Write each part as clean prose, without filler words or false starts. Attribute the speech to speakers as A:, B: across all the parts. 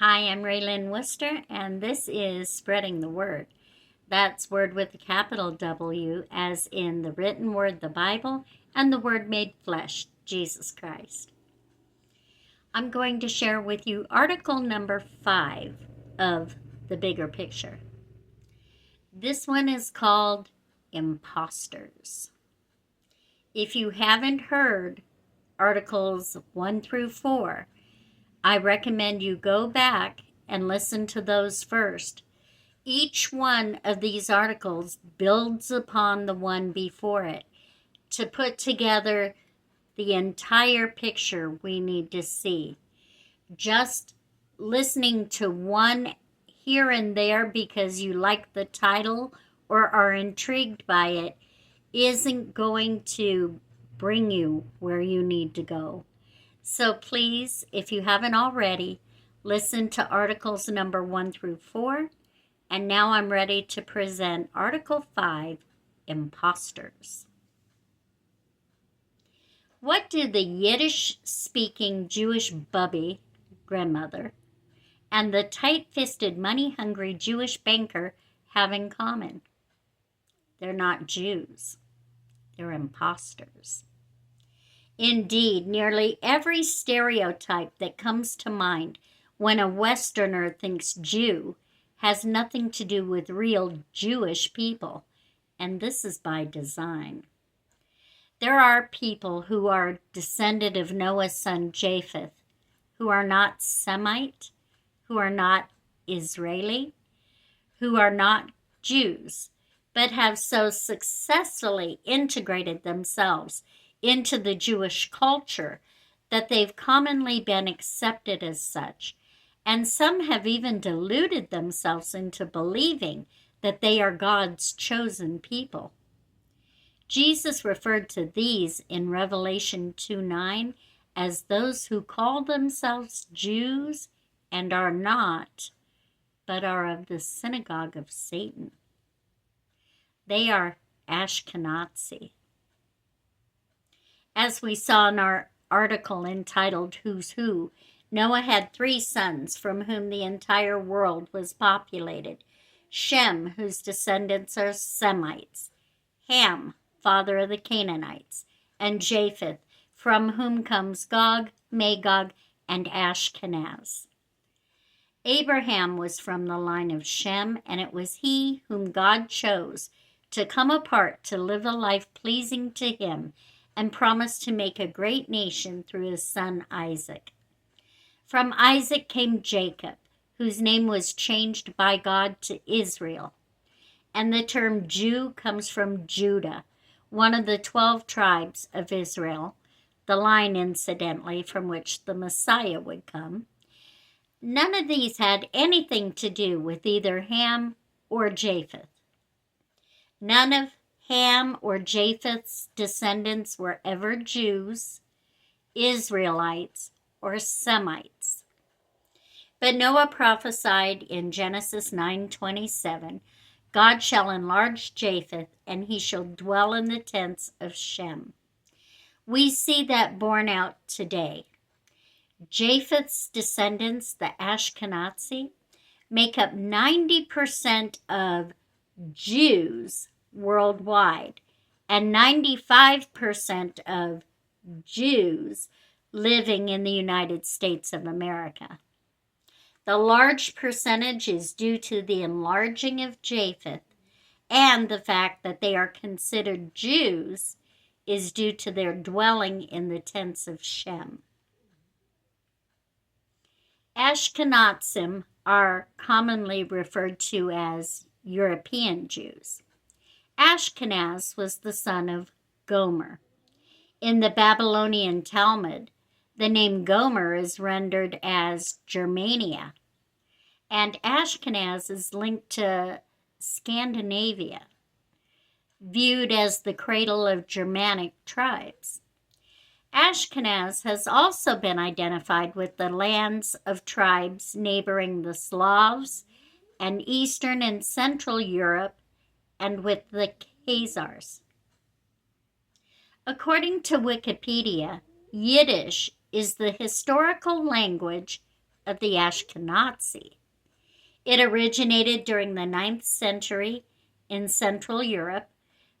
A: Hi, I'm Raylyn Worcester, and this is Spreading the Word. That's Word with a capital W, as in the written Word, the Bible, and the Word made flesh, Jesus Christ. I'm going to share with you article number 5 of the bigger picture. This one is called Imposters. If you haven't heard articles 1 through 4, I recommend you go back and listen to those first. Each one of these articles builds upon the one before it to put together the entire picture we need to see. Just listening to one here and there because you like the title or are intrigued by it isn't going to bring you where you need to go. So please, if you haven't already, listen to articles number 1 through 4. And now I'm ready to present Article 5, Imposters. What do the Yiddish-speaking Jewish bubby, grandmother, and the tight-fisted, money-hungry Jewish banker have in common? They're not Jews. They're imposters. Indeed, nearly every stereotype that comes to mind when a Westerner thinks Jew has nothing to do with real Jewish people, and this is by design. There are people who are descended of Noah's son Japheth, who are not Semite, who are not Israeli, who are not Jews, but have so successfully integrated themselves into the Jewish culture that they've commonly been accepted as such, and some have even deluded themselves into believing that they are God's chosen people. Jesus referred to these in Revelation 2:9 as those who call themselves Jews and are not, but are of the synagogue of Satan. They are Ashkenazi. As we saw in our article entitled Who's Who, Noah had 3 sons from whom the entire world was populated. Shem, whose descendants are Semites. Ham, father of the Canaanites. And Japheth, from whom comes Gog, Magog, and Ashkenaz. Abraham was from the line of Shem, and it was he whom God chose to come apart to live a life pleasing to him and promised to make a great nation through his son Isaac. From Isaac came Jacob, whose name was changed by God to Israel. And the term Jew comes from Judah, one of the 12 tribes of Israel, the line, incidentally, from which the Messiah would come. None of these had anything to do with either Ham or Japheth. None of Ham or Japheth's descendants were ever Jews, Israelites, or Semites. But Noah prophesied in Genesis 9:27, God shall enlarge Japheth, and he shall dwell in the tents of Shem. We see that borne out today. Japheth's descendants, the Ashkenazi, make up 90% of Jews worldwide and 95% of Jews living in the United States of America. The large percentage is due to the enlarging of Japheth, and the fact that they are considered Jews is due to their dwelling in the tents of Shem. Ashkenazim are commonly referred to as European Jews. Ashkenaz was the son of Gomer. In the Babylonian Talmud, the name Gomer is rendered as Germania, and Ashkenaz is linked to Scandinavia, viewed as the cradle of Germanic tribes. Ashkenaz has also been identified with the lands of tribes neighboring the Slavs and Eastern and Central Europe, and with the Khazars. According to Wikipedia, Yiddish is the historical language of the Ashkenazi. It originated during the 9th century in Central Europe,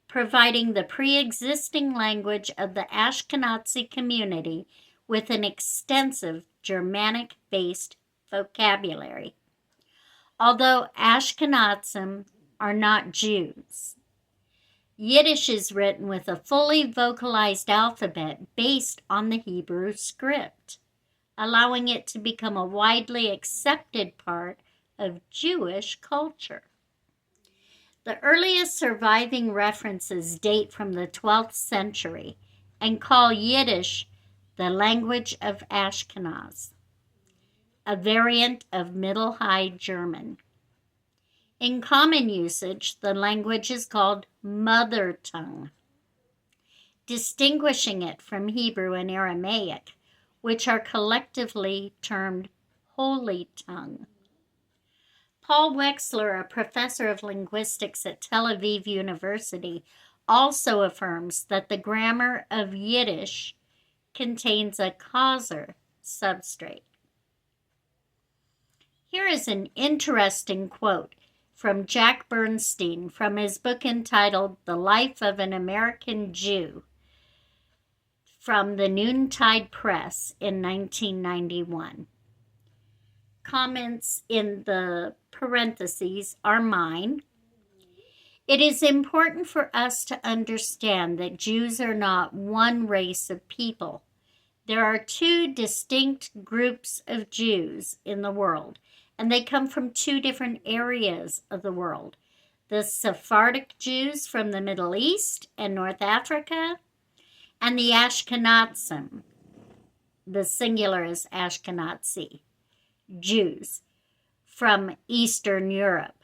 A: providing the pre-existing language of the Ashkenazi community with an extensive Germanic-based vocabulary. Although Ashkenazim are not Jews, Yiddish is written with a fully vocalized alphabet based on the Hebrew script, allowing it to become a widely accepted part of Jewish culture. The earliest surviving references date from the 12th century and call Yiddish the language of Ashkenaz, a variant of Middle High German. In common usage, the language is called mother tongue, distinguishing it from Hebrew and Aramaic, which are collectively termed holy tongue. Paul Wexler, a professor of linguistics at Tel Aviv University, also affirms that the grammar of Yiddish contains a Khazar substrate. Here is an interesting quote from Jack Bernstein from his book entitled The Life of an American Jew from the Noontide Press in 1991. Comments in the parentheses are mine. It is important for us to understand that Jews are not one race of people. There are two distinct groups of Jews in the world, and they come from two different areas of the world. The Sephardic Jews from the Middle East and North Africa, and the Ashkenazim, the singular is Ashkenazi, Jews from Eastern Europe.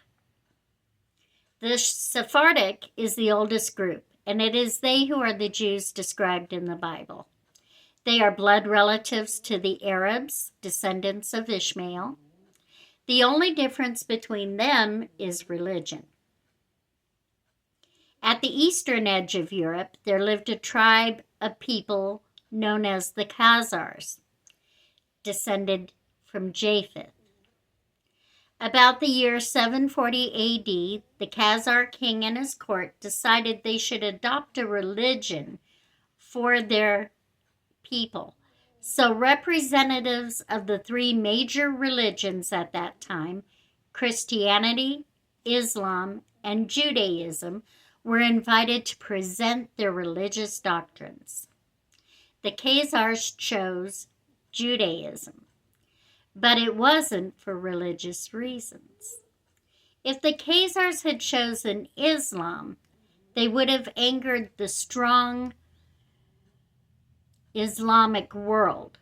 A: The Sephardic is the oldest group, and it is they who are the Jews described in the Bible. They are blood relatives to the Arabs, descendants of Ishmael. The only difference between them is religion. At the eastern edge of Europe, there lived a tribe of people known as the Khazars, descended from Japheth. About the year 740 AD, the Khazar king and his court decided they should adopt a religion for their people. So representatives of the three major religions at that time, Christianity, Islam, and Judaism, were invited to present their religious doctrines. The Khazars chose Judaism, but it wasn't for religious reasons. If the Khazars had chosen Islam, they would have angered the strong Islamic world.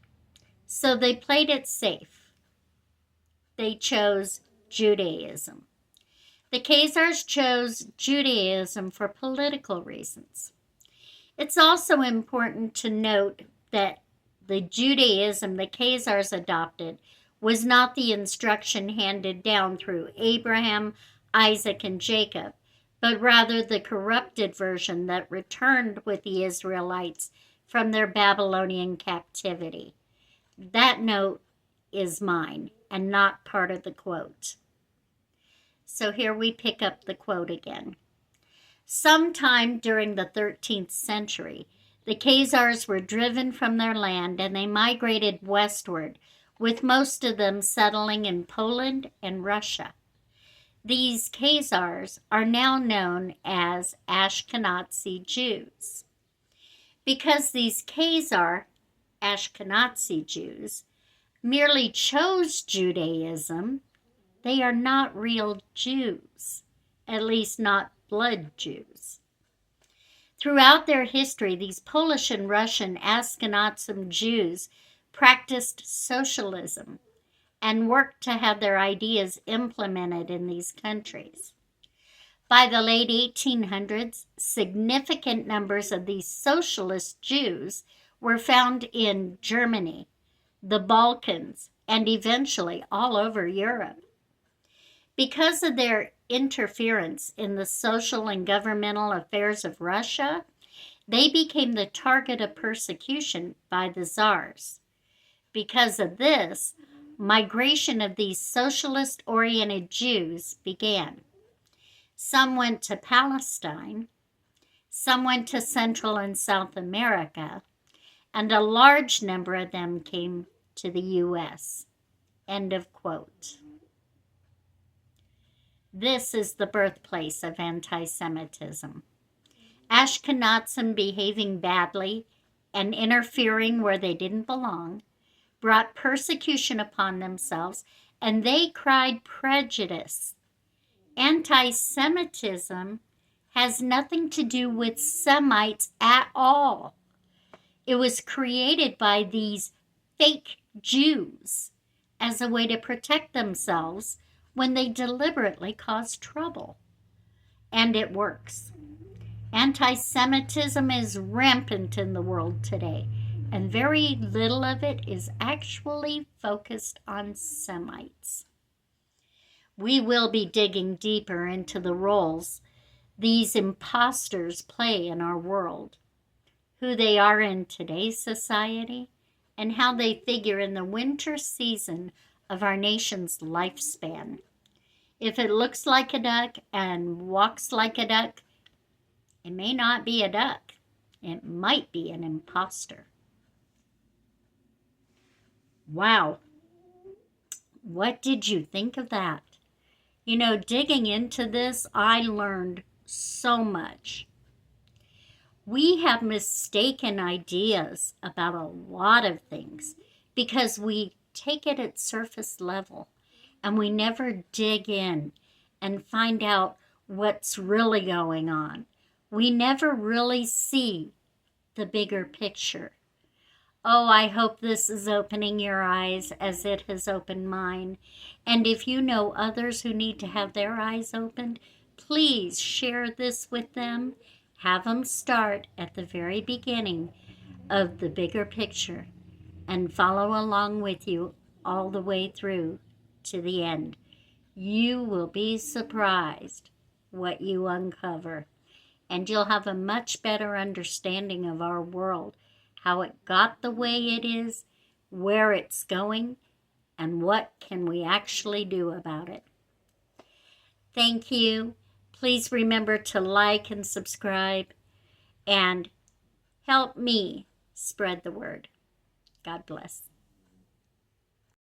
A: So they played it safe. They chose Judaism. The Khazars chose Judaism for political reasons. It's also important to note that the Judaism the Khazars adopted was not the instruction handed down through Abraham, Isaac, and Jacob, but rather the corrupted version that returned with the Israelites from their Babylonian captivity. That note is mine and not part of the quote. So here we pick up the quote again. Sometime during the 13th century, the Khazars were driven from their land and they migrated westward, with most of them settling in Poland and Russia. These Khazars are now known as Ashkenazi Jews. Because these Khazar, Ashkenazi Jews, merely chose Judaism, they are not real Jews, at least not blood Jews. Throughout their history, these Polish and Russian Ashkenazim Jews practiced socialism and worked to have their ideas implemented in these countries. By the late 1800s, significant numbers of these socialist Jews were found in Germany, the Balkans, and eventually all over Europe. Because of their interference in the social and governmental affairs of Russia, they became the target of persecution by the czars. Because of this, migration of these socialist-oriented Jews began. Some went to Palestine, some went to Central and South America, and a large number of them came to the U.S. End of quote. This is the birthplace of anti-Semitism. Ashkenazim behaving badly and interfering where they didn't belong brought persecution upon themselves, and they cried prejudice. Anti-Semitism has nothing to do with Semites at all. It was created by these fake Jews as a way to protect themselves when they deliberately cause trouble. And it works. Anti-Semitism is rampant in the world today, and very little of it is actually focused on Semites. We will be digging deeper into the roles these imposters play in our world, who they are in today's society, and how they figure in the winter season of our nation's lifespan. If it looks like a duck and walks like a duck, it may not be a duck. It might be an imposter. Wow. What did you think of that? You know, digging into this, I learned so much. We have mistaken ideas about a lot of things because we take it at surface level and we never dig in and find out what's really going on. We never really see the bigger picture. Oh, I hope this is opening your eyes as it has opened mine. And if you know others who need to have their eyes opened, please share this with them. Have them start at the very beginning of the bigger picture and follow along with you all the way through to the end. You will be surprised what you uncover, and you'll have a much better understanding of our world, how it got the way it is, where it's going, and what can we actually do about it. Thank you. Please remember to like and subscribe and help me spread the word. God bless.